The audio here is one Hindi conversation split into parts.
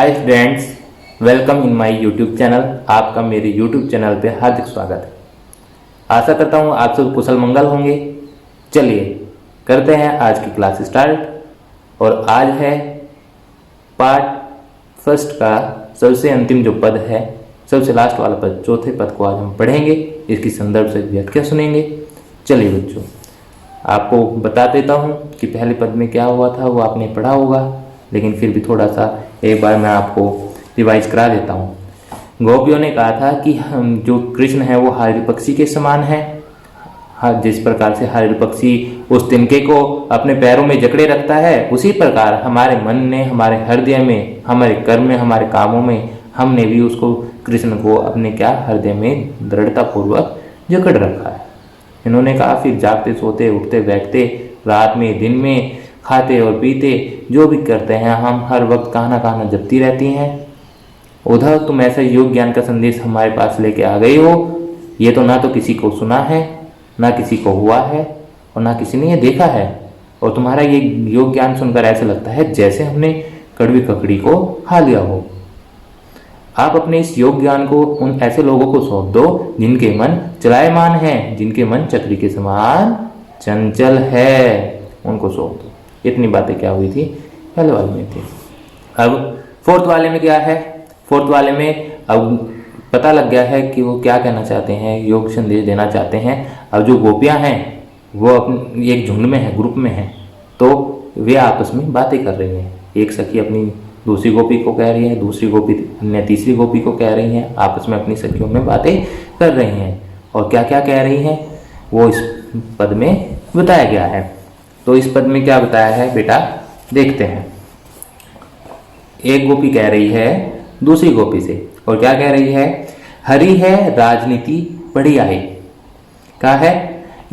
Hi students, welcome in my YouTube channel. आपका मेरे यूट्यूब चैनल पे हार्दिक स्वागत है। आशा करता हूँ आप सब कुशल मंगल होंगे। चलिए करते हैं आज की क्लास स्टार्ट। और आज है पार्ट फर्स्ट का सबसे अंतिम जो पद है, सबसे लास्ट वाला पद, चौथे पद को आज हम पढ़ेंगे। इसकी संदर्भ से व्याख्या सुनेंगे। चलिए बच्चों, आपको बता देता हूँ कि पहले पद में क्या हुआ था, वो आपने पढ़ा होगा, लेकिन फिर भी थोड़ा सा एक बार मैं आपको रिवाइज करा देता हूँ। गोपियों ने कहा था कि हम जो कृष्ण है वो हारिल पक्षी के समान है। जिस प्रकार से हारिल पक्षी उस तिनके को अपने पैरों में जकड़े रखता है, उसी प्रकार हमारे मन ने, हमारे हृदय में, हमारे कर्म में, हमारे कामों में हमने भी उसको, कृष्ण को अपने क्या हृदय में दृढ़ता पूर्वक जकड़ रखा है। इन्होंने कहा फिर जागते सोते उठते बैठते, रात में दिन में, खाते और पीते, जो भी करते हैं हम हर वक्त कहाँ ना कहाँ जपती रहती हैं। उधर तुम ऐसा योग ज्ञान का संदेश हमारे पास लेके आ गई हो। ये तो ना तो किसी को सुना है, ना किसी को हुआ है, और ना किसी ने ये देखा है। और तुम्हारा ये योग ज्ञान सुनकर ऐसा लगता है जैसे हमने कड़वी ककड़ी को खा लिया हो। आप अपने इस योग ज्ञान को उन ऐसे लोगों को सौंप दो जिनके मन चलायमान है, जिनके मन चक्री के समान चंचल है, उनको सौंप दो। इतनी बातें क्या हुई थी, पहले वाले में थी। अब फोर्थ वाले में क्या है? फोर्थ वाले में अब पता लग गया है कि वो क्या कहना चाहते हैं, योग संदेश देना चाहते हैं। अब जो गोपियां हैं वो अपनी एक झुंड में है, ग्रुप में है, तो वे आपस में बातें कर रही हैं। एक सखी अपनी दूसरी गोपी को कह रही है, दूसरी गोपी अन्य तीसरी गोपी को कह रही हैं, आपस में अपनी सखियों में बातें कर रही हैं। और क्या क्या कह रही हैं वो इस पद में बताया गया है। तो इस पद में क्या बताया है बेटा, देखते हैं। एक गोपी कह रही है दूसरी गोपी से, और क्या कह रही है? हरि है राजनीति बढ़िया है। क्या है?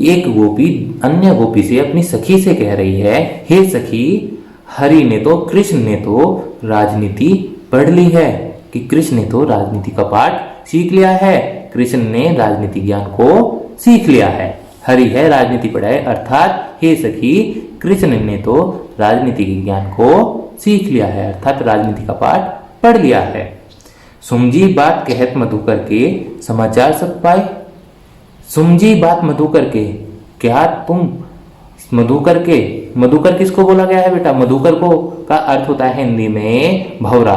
एक गोपी अन्य गोपी से, अपनी सखी से कह रही है, हे सखी, हरि ने तो, कृष्ण ने तो राजनीति पढ़ ली है, कि कृष्ण ने तो राजनीति का पाठ सीख लिया है, कृष्ण ने राजनीति ज्ञान को सीख लिया है। हरि है राजनीति पढ़ाए, अर्थात हे सखी, कृष्ण ने तो राजनीति के ज्ञान को सीख लिया है, अर्थात राजनीति का पाठ पढ़ लिया है। सुमजी बात कहत मधुकर के, समाचार सब पाए। सुमजी बात मधुकर के, क्या तुम मधुकर के, मधुकर किसको बोला गया है बेटा? मधुकर को का अर्थ होता है हिंदी में भौरा।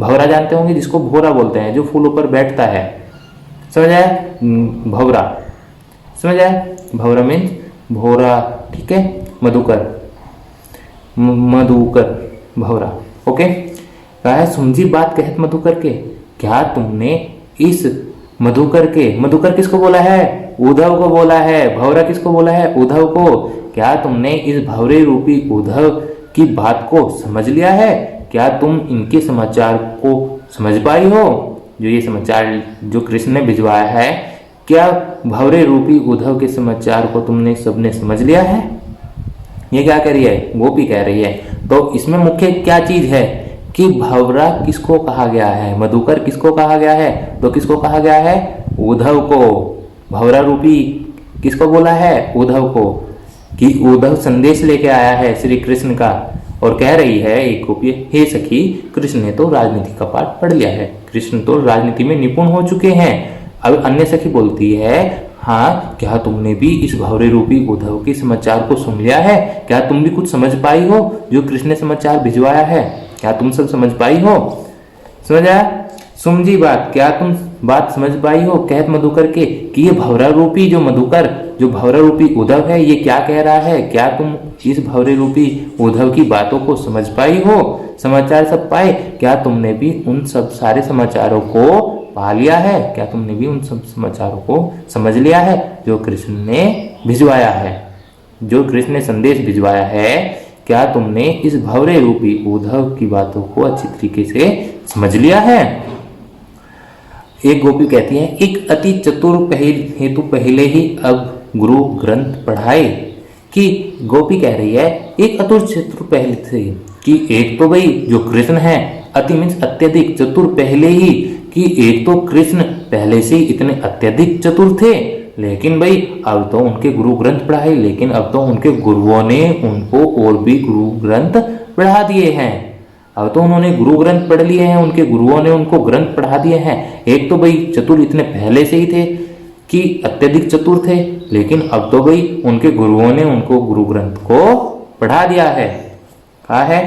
भौरा जानते होंगे, जिसको भौरा बोलते हैं, जो फूलों पर बैठता है। समझ आया? भौरा, समझ आया? भौरा मीन्स भौरा, ठीक है। मधुकर, मधुकर, भौरा, ओके। कहा है सुमजी बात कहत मधुकर के, क्या तुमने इस मधुकर के, मधुकर किसको बोला है? उद्धव को बोला है। भौरा किसको बोला है? उद्धव को। क्या तुमने इस भौरे रूपी उद्धव की बात को समझ लिया है? क्या तुम इनके समाचार को समझ पाई हो? जो ये समाचार जो कृष्ण ने भिजवाया है, क्या भौरे रूपी उद्धव के समाचार को तुमने सबने समझ लिया है? ये क्या कह रही है? गोपी कह रही है। तो इसमें मुख्य क्या चीज है कि भौरा किसको कहा गया है, मधुकर किसको कहा गया है? तो किसको कहा गया है? उद्धव को। भौरा रूपी किसको बोला है? उद्धव को, कि उद्धव संदेश लेके आया है श्री कृष्ण का। और कह रही है एक गोपी, हे सखी, कृष्ण ने तो राजनीति का पाठ पढ़ लिया है, कृष्ण तो राजनीति में निपुण हो चुके हैं। अब अन्य सखी बोलती है, हाँ, क्या तुमने भी इस भौरे रूपी उद्धव के समाचार को सुन लिया है? क्या तुम भी कुछ समझ पाई हो जो कृष्ण ने समाचार भिजवाया है? क्या तुम सब समझ पाई हो? समझ आया? सुमजी बात, क्या तुम बात समझ पाई हो कहत मधुकर के, कि ये भौरा रूपी जो मधुकर, जो भौरा रूपी उद्धव है, ये क्या कह रहा है? क्या तुम इस भौरे रूपी उद्धव की बातों को समझ पाई हो? समाचार सब पाए? क्या तुमने भी उन सब सारे समाचारों को पा लिया है? क्या तुमने भी उन सब समाचारों को समझ लिया है जो कृष्ण ने भिजवाया है, जो कृष्ण ने संदेश भिजवाया है? क्या तुमने इस भौरे रूपी उद्धव की बातों को अच्छी तरीके से समझ लिया है? एक गोपी कहती है, एक अति चतुर पहल हेतु पहले ही अब गुरु ग्रंथ पढ़ाए। कि गोपी कह रही है एक अतुर चतुर पहले से, कि एक तो भाई जो कृष्ण है, अति मीन्स अत्यधिक, चतुर पहले ही, कि एक तो कृष्ण पहले से ही इतने अत्यधिक चतुर थे, लेकिन भाई अब तो उनके गुरु ग्रंथ पढ़ाए, लेकिन अब तो उनके गुरुओं ने उनको और भी गुरु ग्रंथ पढ़ा दिए हैं। अब तो उन्होंने गुरु ग्रंथ पढ़ लिए हैं, उनके गुरुओं ने उनको ग्रंथ पढ़ा दिए हैं। एक तो भाई चतुर इतने पहले से ही थे कि अत्यधिक चतुर थे, लेकिन अब तो भाई उनके गुरुओं ने उनको गुरु ग्रंथ को पढ़ा दिया है। कहा है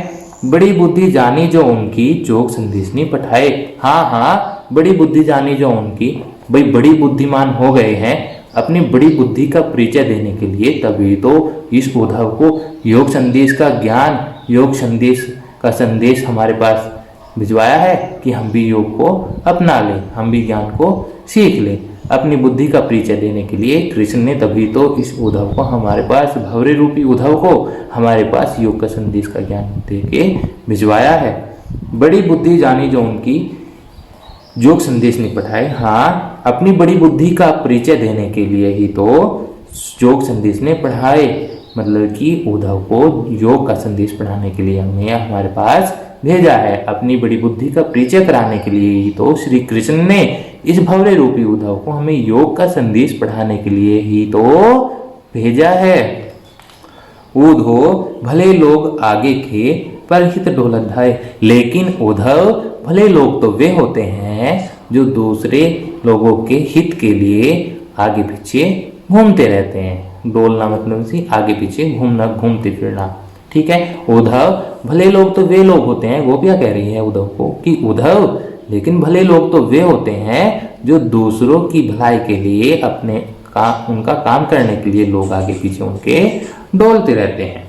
बड़ी बुद्धि जानी जो उनकी, जोग संदेशनी पठाए। हाँ हाँ, बड़ी बुद्धि जानी जो उनकी, भाई बड़ी बुद्धिमान हो गए हैं। अपनी बड़ी बुद्धि का परिचय देने के लिए तभी तो इस उद्धव को योग संदेश का ज्ञान, योग संदेश का संदेश हमारे पास भिजवाया है कि हम भी योग को अपना लें, हम भी ज्ञान को सीख लें। अपनी बुद्धि का परिचय देने के लिए कृष्ण ने तभी तो इस उद्धव को हमारे पास, भंवरे रूपी उद्धव को हमारे पास योग का संदेश का ज्ञान दे के भिजवाया है। बड़ी बुद्धि जानी जो उनकी, योग संदेश नहीं पठाए। हाँ, अपनी बड़ी बुद्धि का परिचय देने के लिए ही तो योग संदेश ने पढ़ाए, मतलब कि उद्धव को योग का संदेश पढ़ाने के लिए हमें हमारे पास भेजा है। अपनी बड़ी बुद्धि का परिचय कराने के लिए ही तो श्री कृष्ण ने इस भंवरे रूपी उद्धव को हमें योग का संदेश पढ़ाने के लिए ही तो भेजा है। उद्धव भले लोग आगे खे पर हित डोलत धाय, लेकिन उद्धव भले लोग तो वे होते हैं जो दूसरे लोगों के हित के लिए आगे पीछे घूमते रहते हैं। डोलना मतलब से आगे पीछे घूमना, घूमते फिरना। ठीक है, उद्धव भले लोग तो वे लोग होते हैं, गोपियां कह रही है उद्धव को कि उद्धव लेकिन भले लोग तो वे होते हैं जो दूसरों की भलाई के लिए अपने उनका काम करने के लिए लोग आगे पीछे उनके डोलते रहते हैं।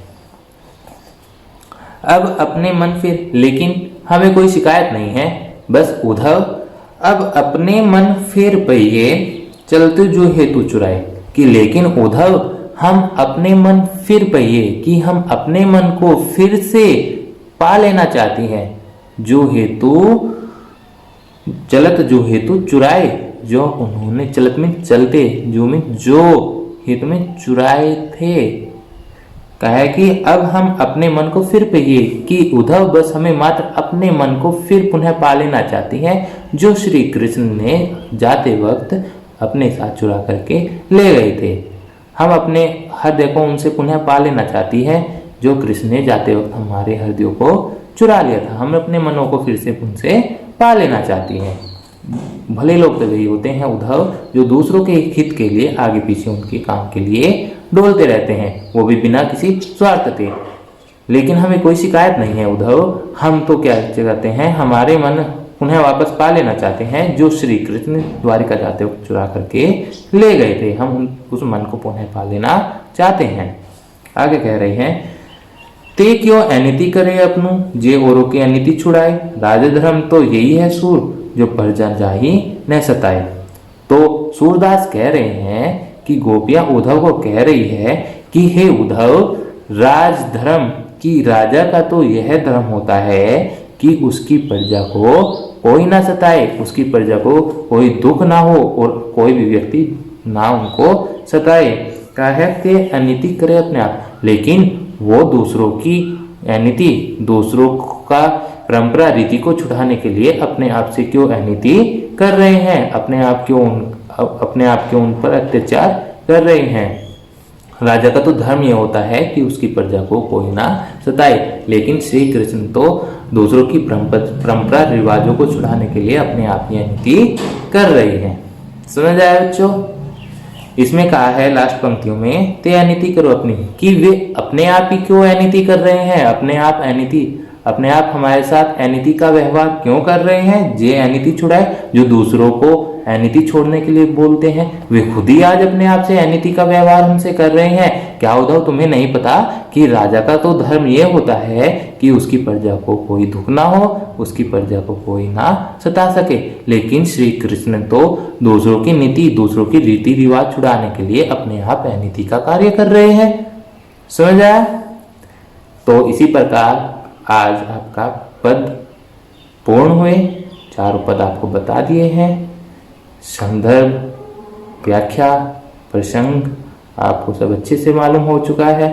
अब अपने मन फिर, लेकिन हमें कोई शिकायत नहीं है। बस उद्धव अब अपने मन फिर पहिए चलते जो हेतु चुराए, कि लेकिन उद्धव हम अपने मन फिर पहिए कि हम अपने मन को फिर से पा लेना चाहते हैं। जो हेतु चलत जो हेतु चुराए, जो उन्होंने चलत में चलते, जो में जो हेतु में चुराए थे। कहा है कि अब हम अपने मन को फिर पहिए कि उद्धव बस हमें मात्र अपने मन को फिर पुनः पा लेना चाहती है, जो श्री कृष्ण ने जाते वक्त अपने साथ चुरा करके ले गए थे। हम अपने हृदय को उनसे पुनः पा लेना चाहती है, जो कृष्ण ने जाते वक्त हमारे हृदयों को चुरा लिया था। हम अपने मनों को फिर से उनसे पा लेना चाहती हैं। भले लोग तो वही होते हैं उद्धव जो दूसरों के हित के लिए आगे पीछे उनके काम के लिए डोलते रहते हैं, वो भी बिना किसी स्वार्थ के। लेकिन हमें कोई शिकायत नहीं है उद्धव, हम तो क्या करते हैं, हमारे मन उन्हें वापस पा लेना चाहते हैं जो श्री कृष्ण द्वारिका जाते वक्त चुरा करके ले गए थे। हम उस मन को पुनः पा लेना चाहते हैं। आगे कह रहे हैं ते क्यों अनिति करे अपनू, जे औरों की अनिति छुड़ाए। राज धर्म तो यही है सूर, जो परजन जाही न सताए। तो सूरदास कह रहे हैं कि गोपियां उद्धव को कह रही है कि हे उद्धव, राज धर्म की राजा का तो यह धर्म होता है कि उसकी प्रजा को कोई ना सताए, उसकी प्रजा को कोई दुख ना हो और कोई भी व्यक्ति ना उनको सताए। कहा है कि अनिति करे अपने आप, लेकिन वो दूसरों की अनिति, दूसरों का परंपरा रीति को छुड़ाने के लिए अपने आप से क्यों अनिति कर रहे हैं, अपने आप क्यों उन पर अत्याचार कर रहे हैं। राजा का तो धर्म यह होता है कि उसकी प्रजा को कोई ना सताए, लेकिन श्री कृष्ण तो दूसरों की परंपरा रिवाजों को छुड़ाने के लिए अपने आप ही अनिति कर रही है। समझ आया बच्चों? इसमें कहा है लास्ट पंक्तियों में ते अनिति करो अपनी, कि वे अपने आप ही क्यों अनिति कर रहे हैं, अपने आप हमारे साथ अनिति का व्यवहार क्यों कर रहे हैं। जे अनिति छुड़ाए, जो दूसरों को अनिति छोड़ने के लिए बोलते हैं, वे खुद ही आज अपने आप से अनिति का व्यवहार हमसे कर रहे हैं। क्या उद्धव तुम्हें नहीं पता कि राजा का तो धर्म ये होता है कि उसकी प्रजा को कोई दुख ना हो, उसकी प्रजा को कोई ना सता सके। लेकिन श्री कृष्ण तो दूसरों की नीति, दूसरों की रीति रिवाज छुड़ाने के लिए अपने आप अनिति का कार्य कर रहे हैं। समझ आया? तो इसी प्रकार आज आपका पद पूर्ण हुए। चारों पद आपको बता दिए हैं। संदर्भ, व्याख्या, प्रसंग आपको सब अच्छे से मालूम हो चुका है।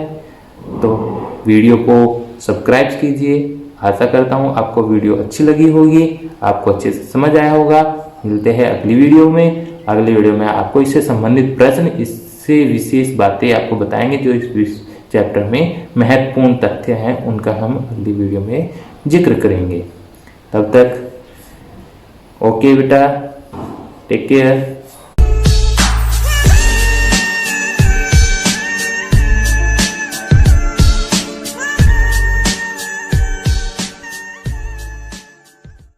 तो वीडियो को सब्सक्राइब कीजिए। आशा करता हूँ आपको वीडियो अच्छी लगी होगी, आपको अच्छे से समझ आया होगा। मिलते हैं अगली वीडियो में। अगली वीडियो में आपको इससे संबंधित प्रश्न, इससे विशेष बातें आपको बताएंगे जो इस चैप्टर में महत्वपूर्ण तथ्य हैं उनका हम अगली वीडियो में जिक्र करेंगे। तब तक ओके बेटा, टेक केयर।